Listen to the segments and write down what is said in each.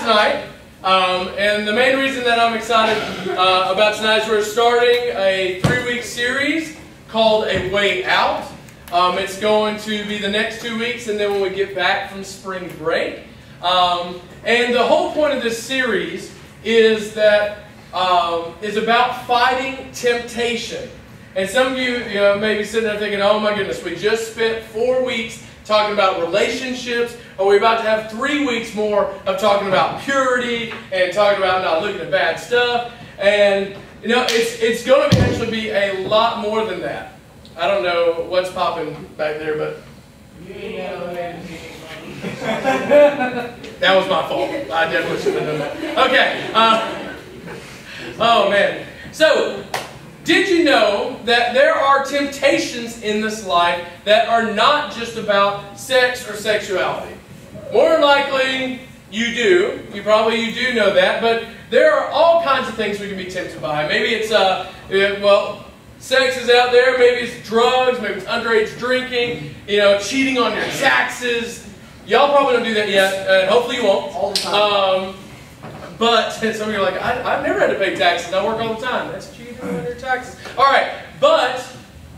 tonight. And the main reason that I'm excited about tonight is we're starting a 3-week series called A Way Out. It's going to be the next 2 weeks, and then when we get back from spring break. And the whole point of this series is that is about fighting temptation. And some of you, may be sitting there thinking, oh my goodness, we just spent 4 weeks talking about relationships, or we're about to have 3 weeks more of talking about purity and talking about not looking at bad stuff. And it's going to actually be a lot more than that. I don't know what's popping back there, but that was my fault. I definitely should have done that. Okay. Oh man. So, did you know that there are temptations in this life that are not just about sex or sexuality? More than likely, you do. You do know that. But there are all kinds of things we can be tempted by. Maybe it's, sex is out there. Maybe it's drugs. Maybe it's underage drinking. Cheating on your taxes. Y'all probably don't do that yet. And hopefully you won't. All the time. But some of you are like, I've never had to pay taxes. I work all the time. That's cheating on your taxes. All right, but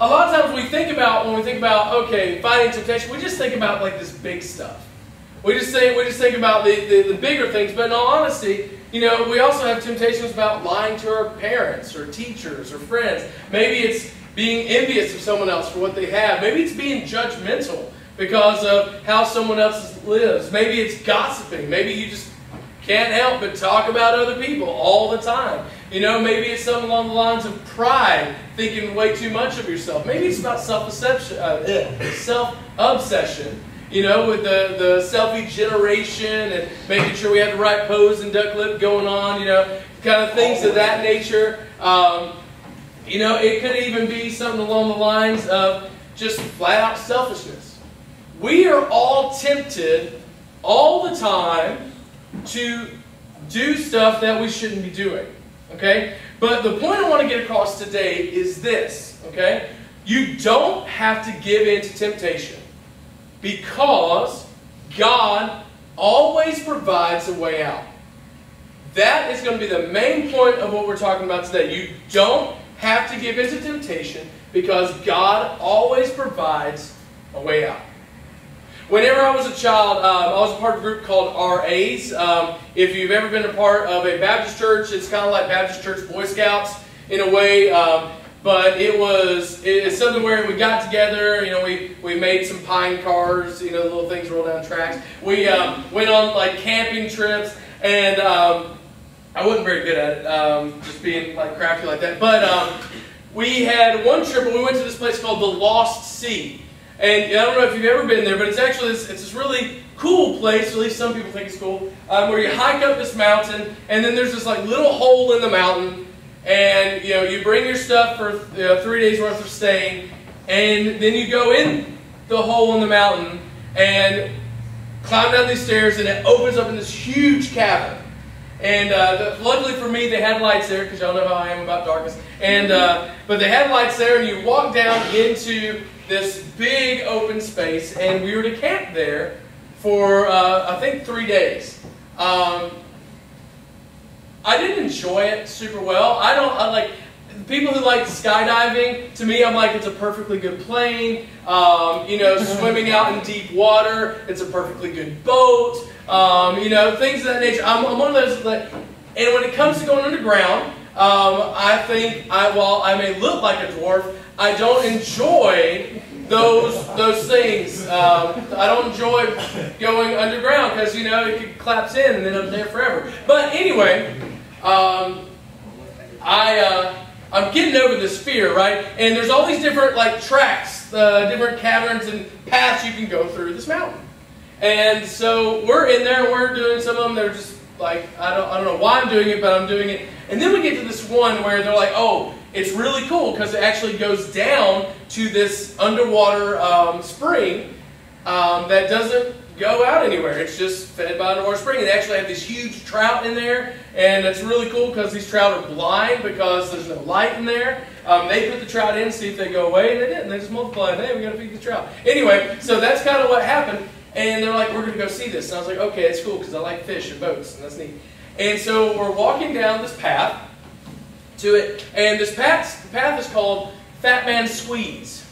a lot of times when we think about okay, fighting temptation, we just think about like this big stuff. We just think about the bigger things. But in all honesty, we also have temptations about lying to our parents or teachers or friends. Maybe it's being envious of someone else for what they have. Maybe it's being judgmental because of how someone else lives. Maybe it's gossiping. Maybe you just can't help but talk about other people all the time. Maybe it's something along the lines of pride, thinking way too much of yourself. Maybe it's about self-obsession, with the selfie generation and making sure we have the right pose and duck lip going on, kind of things of that nature. It could even be something along the lines of just flat-out selfishness. We are all tempted all the time to do stuff that we shouldn't be doing. Okay? But the point I want to get across today is this. Okay? You don't have to give in to temptation because God always provides a way out. That is going to be the main point of what we're talking about today. You don't have to give in to temptation because God always provides a way out. Whenever I was a child, I was a part of a group called RAs. If you've ever been a part of a Baptist church, it's kind of like Baptist Church Boy Scouts in a way. But it's something where we got together. We made some pine cars. The little things roll down tracks. We went on like camping trips, and I wasn't very good at it, just being like crafty like that. But we had one trip where we went to this place called the Lost Sea. And I don't know if you've ever been there, but it's actually it's this really cool place, at least some people think it's cool, where you hike up this mountain, and then there's this like little hole in the mountain, and you bring your stuff for 3 days worth of staying, and then you go in the hole in the mountain and climb down these stairs, and it opens up in this huge cavern. And luckily for me, they had lights there, because y'all know how I am about darkness. And but they had lights there, and you walk down into this big open space, and we were to camp there for I think 3 days. I didn't enjoy it super well. I like people who like skydiving. To me, I'm like, it's a perfectly good plane. Swimming out in deep water, it's a perfectly good boat. Things of that nature. I'm one of those that, and when it comes to going underground, I think while I may look like a dwarf, I don't enjoy those things. I don't enjoy going underground because it could collapse in and then I'm there forever. But anyway, I'm getting over this fear, right? And there's all these different like tracks, different caverns and paths you can go through this mountain. And so we're in there and we're doing some of them. They're just like, I don't know why I'm doing it, but I'm doing it. And then we get to this one where they're like, oh, it's really cool because it actually goes down to this underwater spring that doesn't go out anywhere. It's just fed by an underwater spring. And they actually have these huge trout in there. And it's really cool because these trout are blind because there's no light in there. They put the trout in, see if they go away, and they didn't. They just multiplied. Hey, we got to feed the trout. Anyway, so that's kind of what happened. And they're like, we're going to go see this. And I was like, okay, it's cool because I like fish and boats, and that's neat. And so we're walking down this path to it, and the path is called Fat Man Squeeze.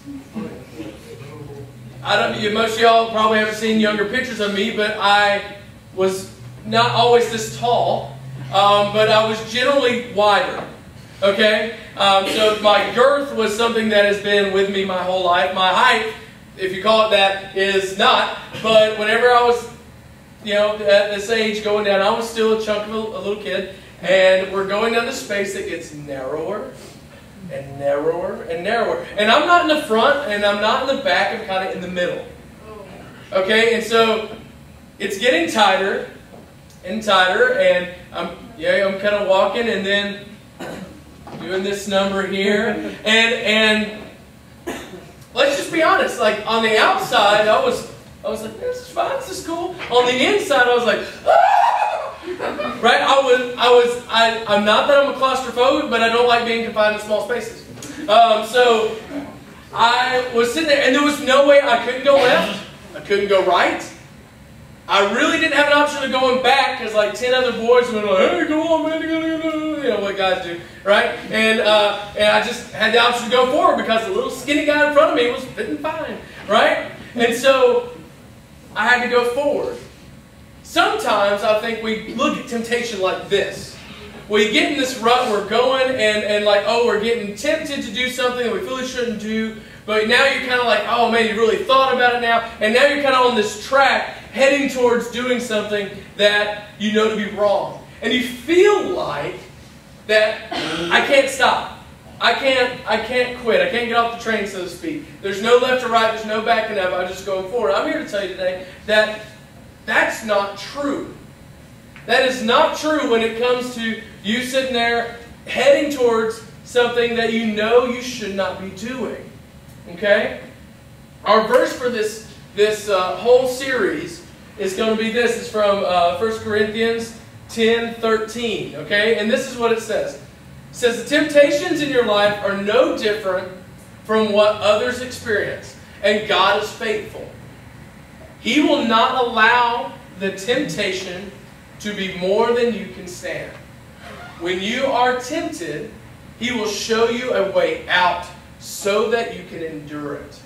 Most of y'all probably haven't seen younger pictures of me, but I was not always this tall, but I was generally wider. Okay? So my girth was something that has been with me my whole life. My height, if you call it that, is not. But whenever I was, at this age going down, I was still a chunk of a little kid. And we're going down this space that gets narrower and narrower and narrower. And I'm not in the front and I'm not in the back. I'm kind of in the middle. Okay? And so it's getting tighter and tighter. And I'm kind of walking and then doing this number here. And let's just be honest. Like on the outside, I was like, this is fine, this is cool. On the inside, I was like, ah! Right? I'm not that I'm a claustrophobic, but I don't like being confined in small spaces. So I was sitting there, and there was no way I couldn't go left. I couldn't go right. I really didn't have an option of going back because like 10 other boys were like, hey, go on, man, you know what guys do, right? And I just had the option to go forward because the little skinny guy in front of me was fitting fine, right? And so I had to go forward. Sometimes I think we look at temptation like this. We get in this rut, we're going and like, oh, we're getting tempted to do something that we really shouldn't do. But now you're kind of like, oh man, you really thought about it now. And now you're kind of on this track heading towards doing something that you know to be wrong. And you feel like that I can't stop. I can't quit. I can't get off the train, so to speak. There's no left or right. There's no backing up. I'm just going forward. I'm here to tell you today that that's not true. That is not true when it comes to you sitting there heading towards something that you know you should not be doing. Okay? Our verse for this whole series is going to be this. It's from 1 Corinthians 10:13. Okay? And this is what it says. It says, the temptations in your life are no different from what others experience, and God is faithful. He will not allow the temptation to be more than you can stand. When you are tempted, He will show you a way out so that you can endure it.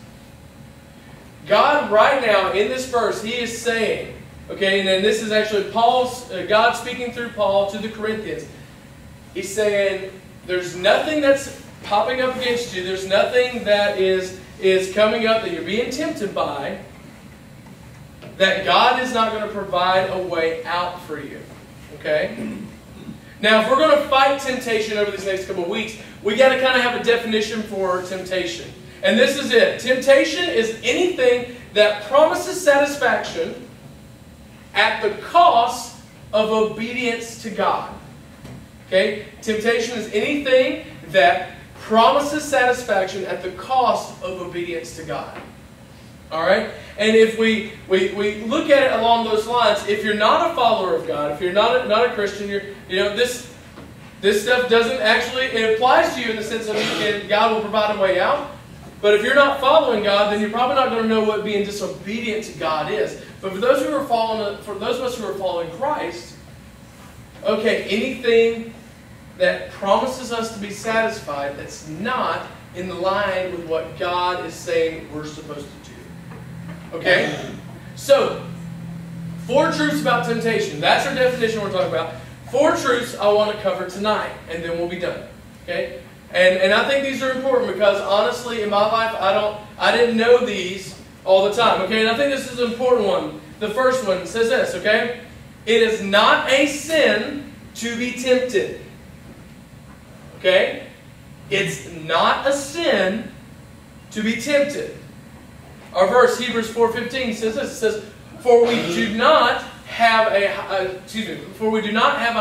God right now in this verse, He is saying, okay, and then this is actually God speaking through Paul to the Corinthians. He's saying, there's nothing that's popping up against you. There's nothing that is coming up that you're being tempted by that God is not going to provide a way out for you. Okay? Now, if we're going to fight temptation over these next couple of weeks, we got to kind of have a definition for temptation. And this is it. Temptation is anything that promises satisfaction at the cost of obedience to God. Okay? Temptation is anything that promises satisfaction at the cost of obedience to God. Alright? And if we look at it along those lines, if you're not a follower of God, if you're not a Christian, this stuff doesn't actually, it applies to you in the sense of God will provide a way out. But if you're not following God, then you're probably not going to know what being disobedient to God is. But for those of us who are following Christ, okay, anything that promises us to be satisfied that's not in line with what God is saying we're supposed to do. Okay? So, 4 truths about temptation. That's our definition we're talking about. 4 truths I want to cover tonight, and then we'll be done. Okay? And I think these are important because honestly, in my life, I didn't know these all the time. Okay? And I think this is an important one. The first one says this, okay? It is not a sin to be tempted. Okay? It's not a sin to be tempted. Our verse, Hebrews 4:15, says this. It says, For we do not have a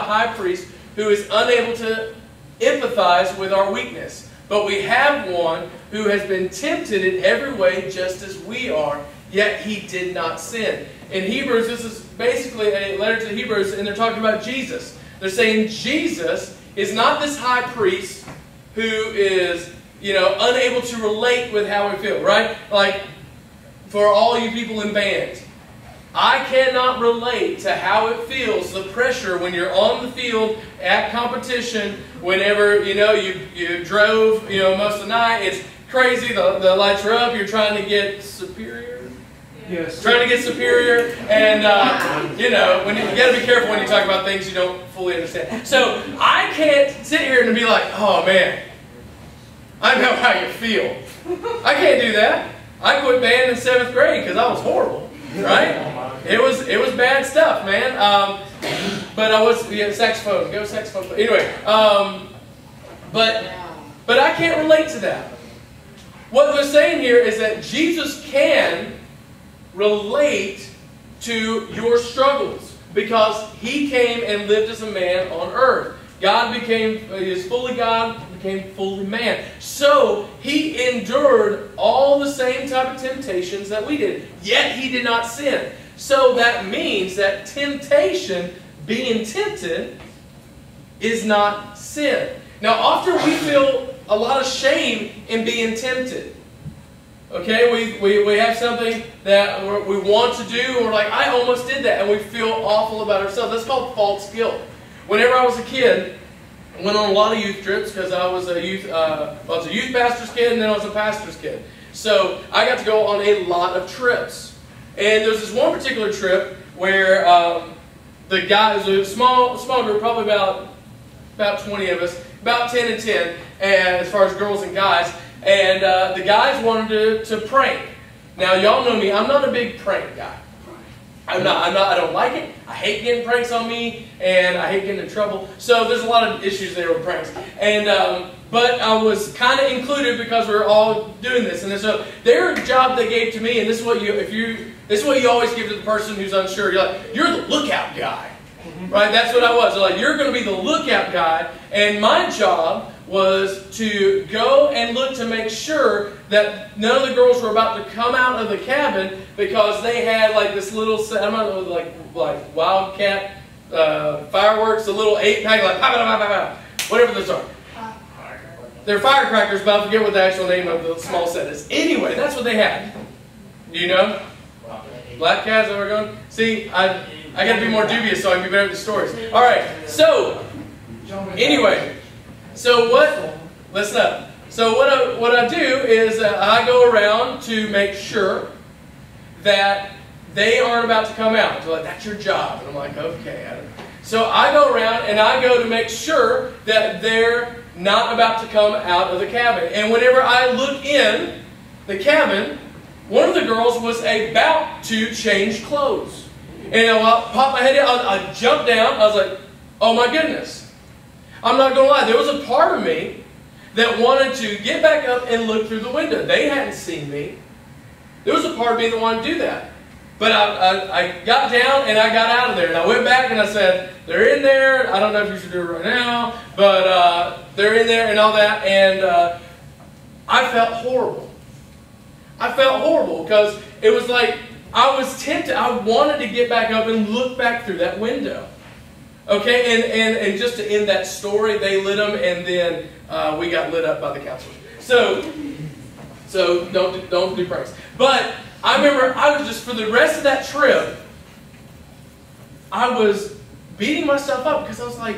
high priest who is unable to empathize with our weakness, but we have one who has been tempted in every way just as we are, yet He did not sin. In Hebrews, this is basically a letter to the Hebrews, and they're talking about Jesus. They're saying Jesus is not this high priest who is, unable to relate with how we feel, right? Like, for all you people in band, I cannot relate to how it feels, the pressure when you're on the field at competition, whenever, you drove, most of the night, it's crazy, the lights are up, you're trying to get superior. Yes. Trying to get superior, and when you got to be careful when you talk about things you don't fully understand. So I can't sit here and be like, oh man, I know how you feel. I can't do that. I quit band in 7th grade because I was horrible, right? It was bad stuff, man. But I was saxophone, go saxophone. Anyway, but I can't relate to that. What they're saying here is that Jesus can relate to your struggles because He came and lived as a man on earth. He is fully God, became fully man. So He endured all the same type of temptations that we did, yet He did not sin. So that means that temptation, being tempted, is not sin. Now often we feel a lot of shame in being tempted. Okay, we have something that we want to do, and we're like, I almost did that, and we feel awful about ourselves. That's called false guilt. Whenever I was a kid, I went on a lot of youth trips because I was a youth pastor's kid, and then I was a pastor's kid. So I got to go on a lot of trips. And there's this one particular trip where the guys, a small group, probably about 20 of us, about 10 and 10, and as far as girls and guys. And the guys wanted to prank. Now, y'all know me. I'm not a big prank guy. I don't like it. I hate getting pranks on me, and I hate getting in trouble. So there's a lot of issues there with pranks. And but I was kind of included because we were all doing this. And so their job they gave to me, and this is what you always give to the person who's unsure. You're the lookout guy, right? That's what I was. They're like, you're going to be the lookout guy, and my job was to go and look to make sure that none of the girls were about to come out of the cabin because they had like this little, I don't know, like Wildcat fireworks, a little 8-pack, like pow, pow, pow, pow, whatever those are. They're firecrackers, but I forget what the actual name of the small set is. Anyway, that's what they had. Do you know? Black Cats, that we're going? See, I got to be more dubious so I can be better at the stories. All right, so anyway. So listen up. So what I do is I go around to make sure that they aren't about to come out. They're like, that's your job. And I'm like, okay. So I go around and I go to make sure that they're not about to come out of the cabin. And whenever I look in the cabin, one of the girls was about to change clothes. And I pop my head in, I jump down, I was like, oh my goodness. I'm not going to lie, there was a part of me that wanted to get back up and look through the window. They hadn't seen me. There was a part of me that wanted to do that. But I got down and I got out of there. And I went back and I said, they're in there. I don't know if you should do it right now. But they're in there and all that. And I felt horrible. I felt horrible because it was like I was tempted. I wanted to get back up and look back through that window. Okay, and just to end that story, they lit them, and then we got lit up by the counselors. So don't do pranks. But I remember I was just, for the rest of that trip, I was beating myself up because I was like,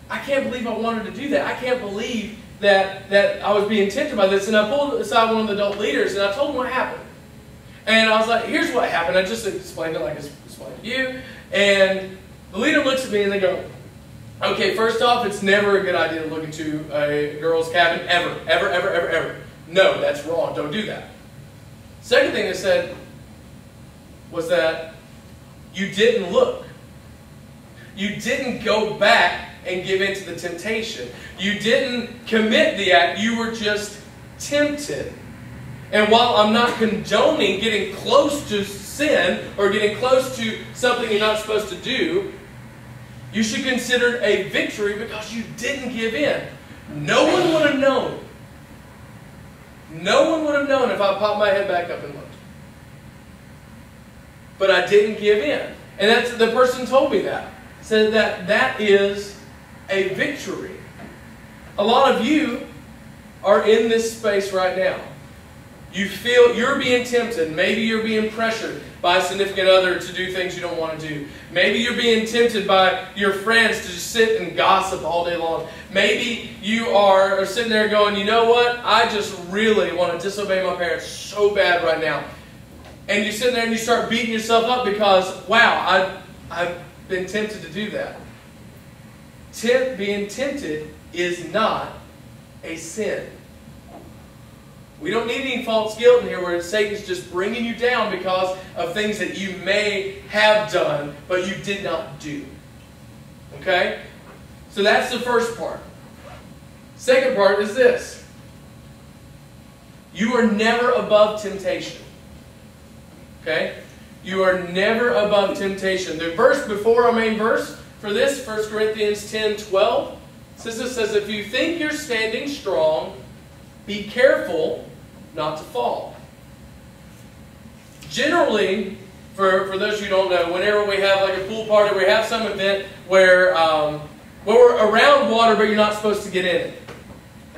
I can't believe I wanted to do that. I can't believe that I was being tempted by this. And I pulled aside one of the adult leaders, and I told him what happened. And I was like, here's what happened. I just explained it like I explained to you. And the leader looks at me and they go, okay, first off, it's never a good idea to look into a girl's cabin, ever, ever, ever, ever, ever. No, that's wrong. Don't do that. Second thing they said was that you didn't look. You didn't go back and give in to the temptation. You didn't commit the act. You were just tempted. And while I'm not condoning getting close to sin or getting close to something you're not supposed to do, you should consider it a victory because you didn't give in. No one would have known. No one would have known if I popped my head back up and looked. But I didn't give in. And that's, the person told me that. Said that is a victory. A lot of you are in this space right now. You feel you're being tempted. Maybe you're being pressured. by a significant other to do things you don't want to do. Maybe you're being tempted by your friends to just sit and gossip all day long. Maybe you are sitting there going, you know what? I just really want to disobey my parents so bad right now. And you sit there and you start beating yourself up because, wow, I've been tempted to do that. Being tempted is not a sin. We don't need any false guilt in here where Satan's just bringing you down because of things that you may have done, but you did not do. Okay? So that's the first part. Second part is this. You are never above temptation. Okay? You are never above temptation. The verse before our main verse for this, 1 Corinthians 10:12, says, if you think you're standing strong, be careful not to fall. Generally, for those who don't know, whenever we have like a pool party, we have some event where we're around water but you're not supposed to get in it.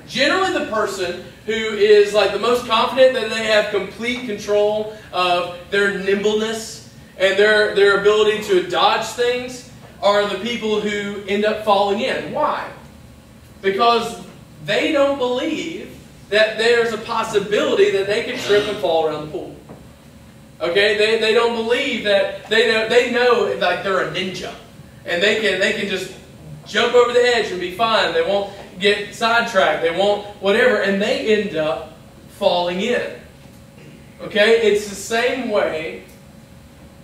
Generally the person who is like the most confident that they have complete control of their nimbleness and their ability to dodge things are the people who end up falling in. Why? Because they don't believe that there's a possibility that they can trip and fall around the pool. Okay? They don't believe that they know like they're a ninja. And they can just jump over the edge and be fine. They won't get sidetracked. They won't whatever. And they end up falling in. Okay? It's the same way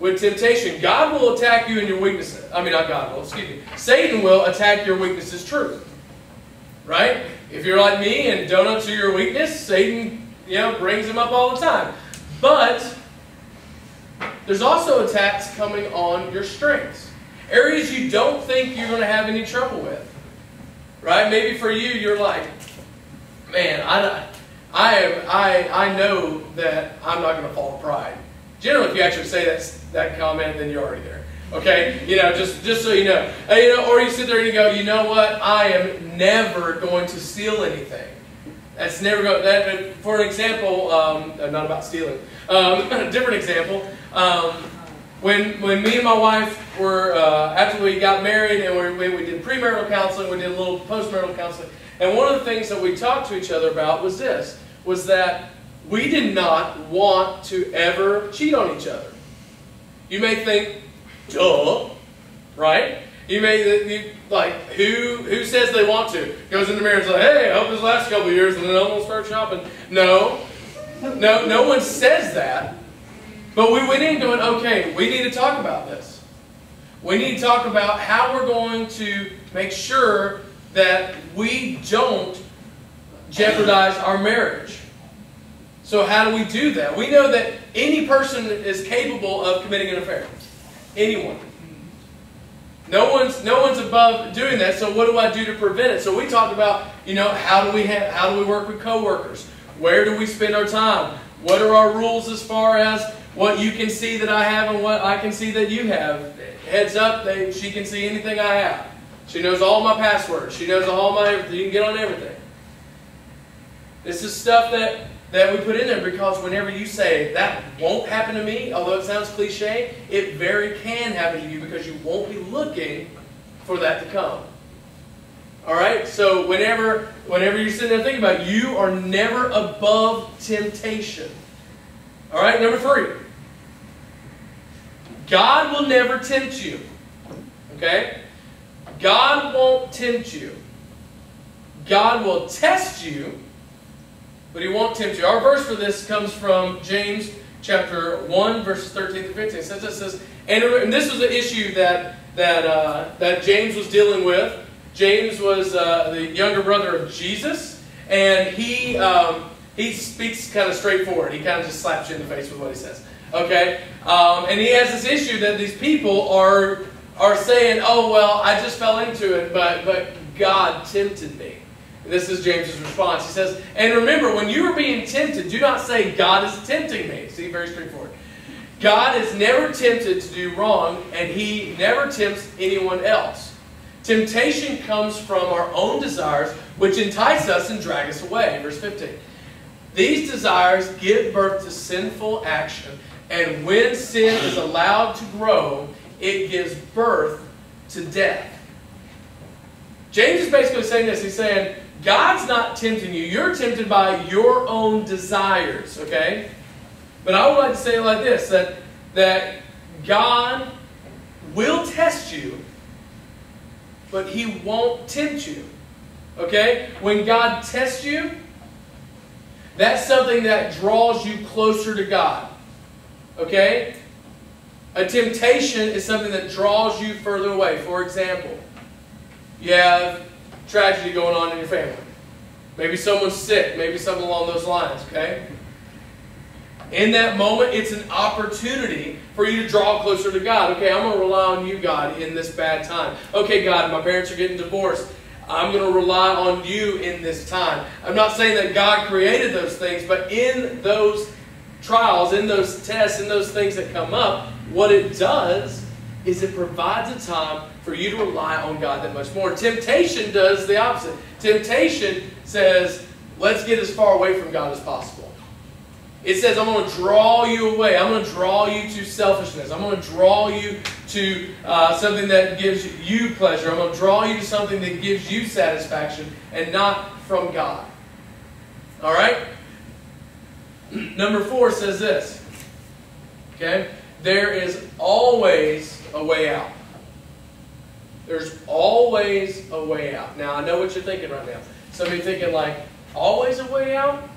with temptation. God will attack you in your weaknesses. I mean, not God will, excuse me. Satan will attack your weaknesses true. Right? If you're like me and donuts are your weakness, Satan, brings them up all the time. But there's also attacks coming on your strengths. Areas you don't think you're going to have any trouble with. Right? Maybe for you, you're like, man, I know that I'm not going to fall to pride. Generally, if you actually say that comment, then you're already there. Okay? Just so you know. Or you sit there and you go, you know what? I am never going to steal anything. That's never going. For an example, not about stealing. A different example. When me and my wife were after we got married and we did premarital counseling, we did a little postmarital counseling, and one of the things that we talked to each other about was that we did not want to ever cheat on each other. You may think, duh, right? You may like who says they want to? Goes in the mirror and says, "Hey, I hope this lasts a couple of years, and then I'm gonna start shopping." No one says that. But we went in going, okay, we need to talk about this. We need to talk about how we're going to make sure that we don't jeopardize our marriage. So how do we do that? We know that any person is capable of committing an affair. Anyone. No one's above doing that. So what do I do to prevent it? So we talked about, how do we work with coworkers? Where do we spend our time? What are our rules as far as what you can see that I have and what I can see that you have? Heads up, she can see anything I have. She knows all my passwords. She knows all my everything. You can get on everything. This is stuff that we put in there because whenever you say, that won't happen to me, although it sounds cliche, it very can happen to you because you won't be looking for that to come. Alright? So whenever you're sitting there thinking about it, you are never above temptation. Alright? Number 3. God will never tempt you. Okay? God won't tempt you. God will test you, but He won't tempt you. Our verse for this comes from James chapter 1, verses 13 to 15. It says, and this was an issue that James was dealing with. James was the younger brother of Jesus, and he speaks kind of straightforward. He kind of just slaps you in the face with what he says. Okay? And he has this issue that these people are saying, oh, well, I just fell into it, but God tempted me. This is James's response. He says, and remember, when you are being tempted, do not say, God is tempting me. See, very straightforward. God is never tempted to do wrong, and He never tempts anyone else. Temptation comes from our own desires, which entice us and drag us away. Verse 15. These desires give birth to sinful action, And when sin is allowed to grow, it gives birth to death. James is basically saying this. He's saying, God's not tempting you. You're tempted by your own desires, okay? But I would like to say it like this, that God will test you, but He won't tempt you. Okay? When God tests you, that's something that draws you closer to God. Okay? A temptation is something that draws you further away. For example, you have tragedy going on in your family. Maybe someone's sick. Maybe something along those lines. Okay? In that moment, it's an opportunity for you to draw closer to God. Okay, I'm going to rely on you, God, in this bad time. Okay, God, my parents are getting divorced. I'm going to rely on you in this time. I'm not saying that God created those things, but in those trials, in those tests, in those things that come up, what it does is it provides a time for you to rely on God that much more. Temptation does the opposite. Temptation says, let's get as far away from God as possible. It says, I'm going to draw you away. I'm going to draw you to selfishness. I'm going to draw you to something that gives you pleasure. I'm going to draw you to something that gives you satisfaction and not from God. All right? Number 4 says this. Okay? There is always a way out. There's always a way out. Now, I know what you're thinking right now. Some of you thinking like, always a way out?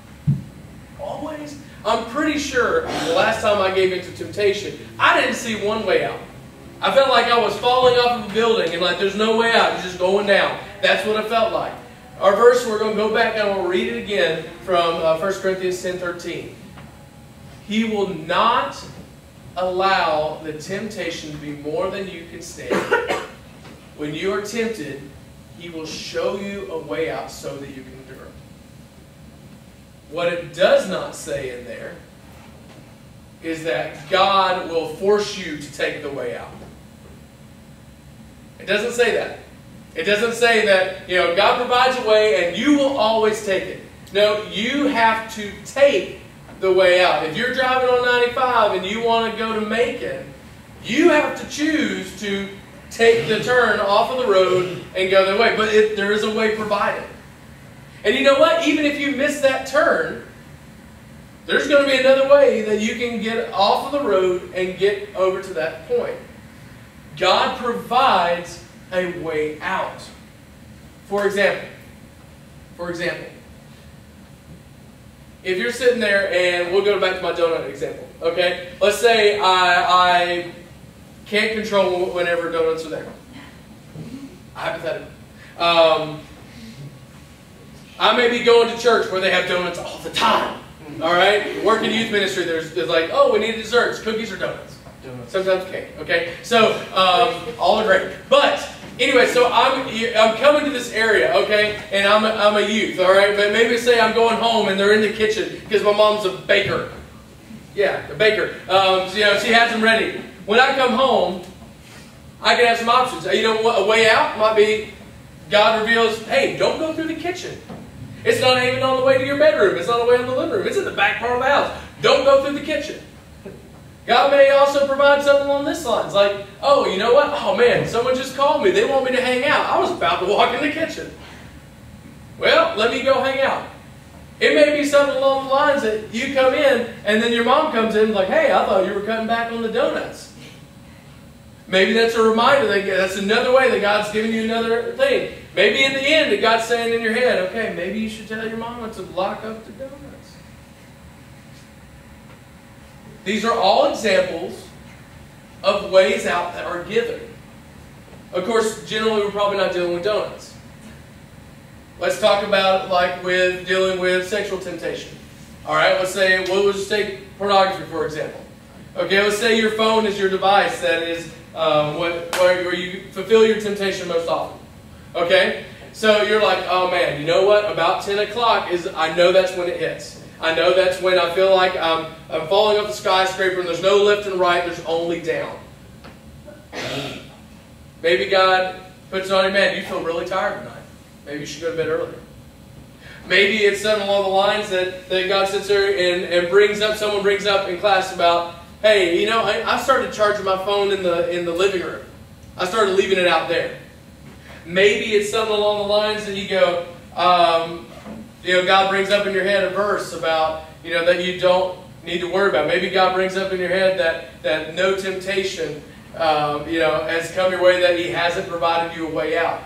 Always? I'm pretty sure the last time I gave into temptation, I didn't see one way out. I felt like I was falling off of a building and like there's no way out. You're just going down. That's what it felt like. Our verse, we're going to go back and we'll read it again from 1 Corinthians 10:13. He will not allow the temptation to be more than you can stand. When you are tempted, He will show you a way out so that you can endure. What it does not say in there is that God will force you to take the way out. It doesn't say that. It doesn't say that, God provides a way and you will always take it. No, you have to take the way out. If you're driving on 95 and you want to go to Macon, you have to choose to take the turn off of the road and go that way. But there is a way provided. And you know what? Even if you miss that turn, there's going to be another way that you can get off of the road and get over to that point. God provides a way out. For example, if you're sitting there, and we'll go back to my donut example, okay? Let's say I can't control whenever donuts are there. Hypothetical. I may be going to church where they have donuts all the time. All right? Working youth ministry, there's like, oh, we need desserts, cookies or donuts. Sometimes cake. Okay? So, all are great. But, anyway, so I'm coming to this area, okay? And I'm a youth, all right? But maybe say I'm going home and they're in the kitchen because my mom's a baker. Yeah, a baker. So, she has them ready. When I come home, I can have some options. You know what? A way out might be God reveals, hey, don't go through the kitchen. It's not even on the way to your bedroom. It's not on the way in the living room. It's in the back part of the house. Don't go through the kitchen. God may also provide something along this line. It's like, oh, you know what? Oh, man, someone just called me. They want me to hang out. I was about to walk in the kitchen. Well, let me go hang out. It may be something along the lines that you come in, and then your mom comes in like, hey, I thought you were cutting back on the donuts. Maybe that's a reminder that that's another way that God's giving you another thing. Maybe in the end that God's saying in your head, okay, maybe you should tell your mama to lock up the donuts. These are all examples of ways out that are given. Of course, generally we're probably not dealing with donuts. Let's talk about like with dealing with sexual temptation. All right, let's say, we'll just take pornography for example. Okay, let's say your phone is your device that is where you fulfill your temptation most often. Okay? So you're like, oh man, you know what? About 10 o'clock I know that's when it hits. I know that's when I feel like I'm falling off the skyscraper and there's no left and right, there's only down. Maybe God puts it on you, man, you feel really tired tonight. Maybe you should go to bed earlier. Maybe it's something along the lines that God sits there and brings up, someone brings up in class about, hey, you know, I started charging my phone in the living room. I started leaving it out there. Maybe it's something along the lines that you go, you know, God brings up in your head a verse about, you know, that you don't need to worry about. Maybe God brings up in your head that no temptation, you know, has come your way, that He hasn't provided you a way out.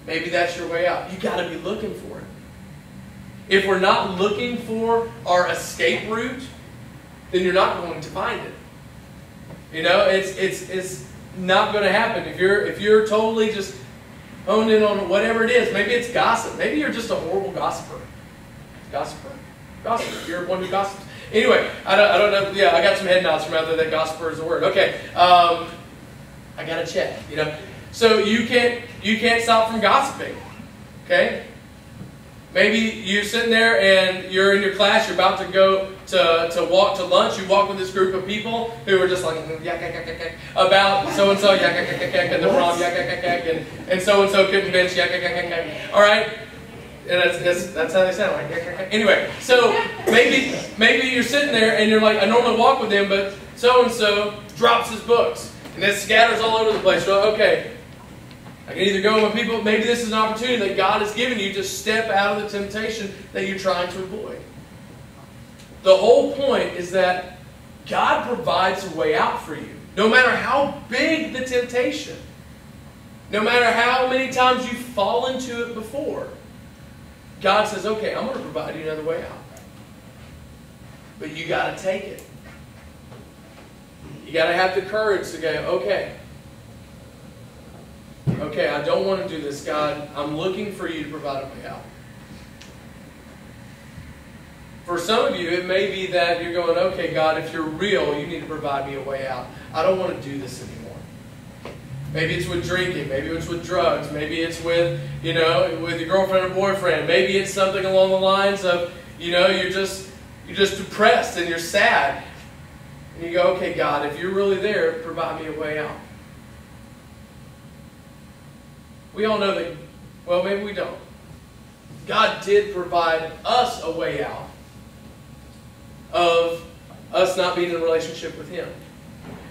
Maybe that's your way out. You got to be looking for it. If we're not looking for our escape route, then you're not going to find it. You know, it's not going to happen. If you're totally just honed in on whatever it is, maybe it's gossip. Maybe you're just a horrible gossiper. Gossiper? You're one who gossips. Anyway, I don't know. Yeah, I got some head nods from out there that gossiper is a word. Okay, I got to check. You know, so you can't stop from gossiping. Okay. Maybe you're sitting there and you're in your class, you're about to go to walk to lunch. You walk with this group of people who are just like yak, yak, yak, yak, yak, about so-and-so, yak, yak, yak, yak, yak, and the prom, yak, yak, yak, yak, and so-and-so couldn't bench, yak, yak, yak, yak, yak. All right? And that's how they sound, like yak, yak, yak. Anyway, so maybe you're sitting there and you're like, I normally walk with them, but so-and-so drops his books. And it scatters all over the place. You're like, okay, I can either go with people. Maybe this is an opportunity that God has given you to step out of the temptation that you're trying to avoid. The whole point is that God provides a way out for you. No matter how big the temptation, no matter how many times you've fallen into it before, God says, okay, I'm going to provide you another way out. But you got to take it. You got to have the courage to go, okay, I don't want to do this, God. I'm looking for you to provide a way out. For some of you, it may be that you're going, okay, God, if you're real, you need to provide me a way out. I don't want to do this anymore. Maybe it's with drinking. Maybe it's with drugs. Maybe it's with, you know, with your girlfriend or boyfriend. Maybe it's something along the lines of, you know, you're just depressed and you're sad. And you go, okay, God, if you're really there, provide me a way out. We all know that, well, maybe we don't. God did provide us a way out of us not being in a relationship with Him.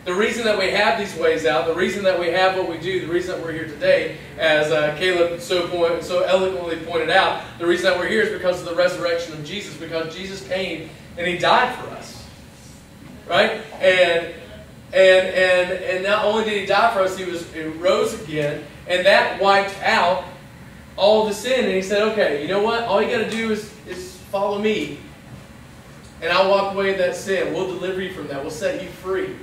The reason that we have these ways out, the reason that we have what we do, the reason that we're here today, as Caleb so eloquently pointed out, the reason that we're here is because of the resurrection of Jesus, because Jesus came and He died for us. Right? And not only did He die for us, He rose again, and that wiped out all the sin. And He said, okay, you know what? All you got to do is follow me. And I'll wipe away that sin. We'll deliver you from that. We'll set you free.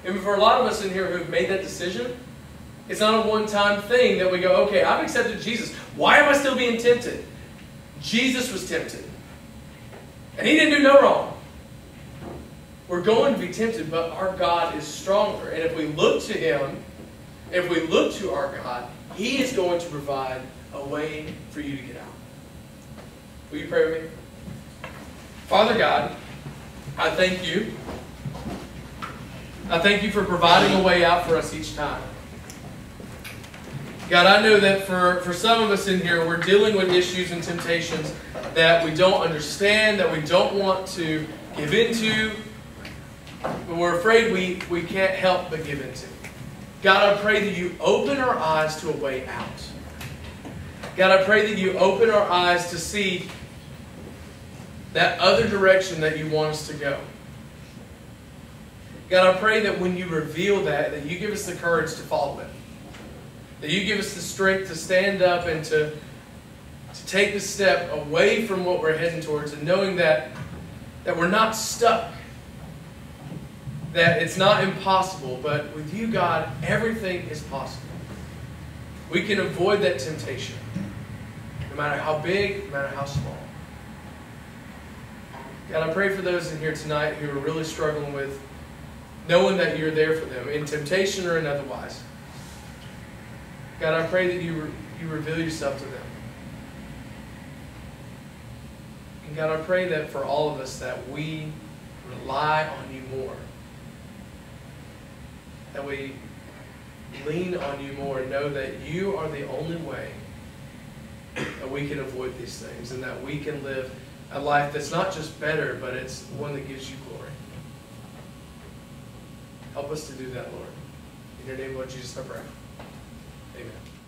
And for a lot of us in here who've made that decision, it's not a one-time thing that we go, okay, I've accepted Jesus. Why am I still being tempted? Jesus was tempted. And He didn't do no wrong. We're going to be tempted, but our God is stronger. And if we look to Him, if we look to our God, He is going to provide a way for you to get out. Will you pray with me? Father God, I thank You. I thank You for providing a way out for us each time. God, I know that for some of us in here, we're dealing with issues and temptations that we don't understand, that we don't want to give into, but we're afraid we can't help but give into. God, I pray that You open our eyes to a way out. God, I pray that You open our eyes to see that other direction that You want us to go. God, I pray that when You reveal that You give us the courage to follow it. That You give us the strength to stand up and to take the step away from what we're heading towards, and knowing that we're not stuck. That it's not impossible, but with You, God, everything is possible. We can avoid that temptation, no matter how big, no matter how small. God, I pray for those in here tonight who are really struggling with knowing that You're there for them, in temptation or in otherwise. God, I pray that you reveal Yourself to them. And God, I pray that for all of us that we rely on You more. That we lean on You more and know that You are the only way that we can avoid these things, and that we can live a life that's not just better, but it's one that gives You glory. Help us to do that, Lord. In your name, Lord Jesus, I pray. Amen.